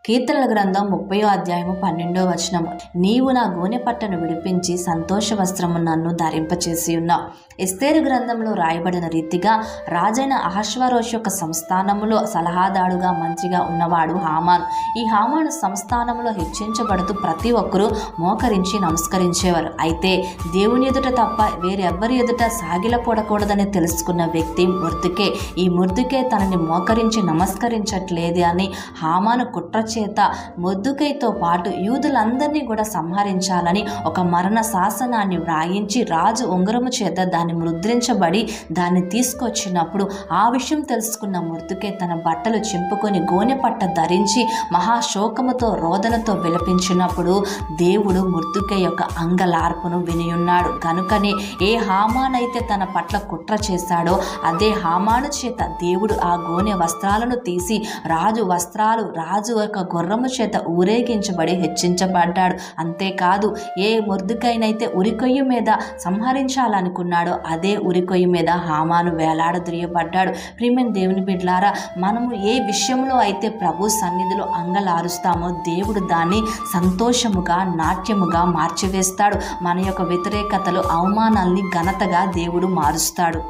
కీర్తనల గ్రంథం 30వ అధ్యాయము 12వ వచనము. నీవు నా గోనె పట్టను విడిపించి సంతోష వస్త్రము నన్ను ధరింపచేసి ఉన్నావు. ఎస్తేరు గ్రంథంలో రాయబడిన రీతిగా రాజైన అహష్వరోషు యొక్క సంస్థానములో సలహాదారుగా మంత్రిగా ఉన్నవాడు హామాను. ఈ హామాను సంస్థానంలో హెచ్చించబడుతూ ప్రతి ఒక్కరూ మోకరించి నమస్కరించేవారు. అయితే దేవుని ఎదుట తప్ప వేరెవ్వరి ఎదుట సాగిలపడకూడదని తెలుసుకున్న వ్యక్తి మొర్దెకై. ఈ మొర్దెకై తనని మోకరించి నమస్కరించట్లేదు అని హామాను కుట్ర చేత మొర్దెకైతో పాటు యూదులందరినీ కూడా సంహరించాలని ఒక మరణ శాసనాన్ని వ్రాయించి రాజు ఉంగరము చేత దాన్ని ముద్రించబడి దాన్ని తీసుకొచ్చినప్పుడు ఆ విషయం తెలుసుకున్న మొర్దెకై తన బట్టలు చింపుకొని గోనె పట్ట ధరించి మహాశోకముతో రోదనతో విలపించినప్పుడు దేవుడు మొర్దెకై యొక్క అంగలార్పును వినియున్నాడు. కనుకనే ఏ హామానైతే తన పట్ల కుట్ర చేశాడో అదే హామాను చేత దేవుడు ఆ గోనె వస్త్రాలను తీసి రాజు యొక్క గుర్రము చేత ఊరేగించబడి హెచ్చించబడ్డాడు. అంతేకాదు ఏ మొర్దెకైనైతే ఉరికొయ్య మీద సంహరించాలనుకున్నాడో అదే ఉరికొయ్య మీద హామాను వేలాడదీయబడ్డాడు. ప్రియమైన దేవుని బిడ్డలారా, మనము ఏ విషయంలో అయితే ప్రభు సన్నిధిలో అంగలారుస్తామో దేవుడు దాన్ని సంతోషముగా నాట్యముగా మార్చివేస్తాడు. మన యొక్క వ్యతిరేకతలు అవమానాల్ని ఘనతగా దేవుడు మారుస్తాడు.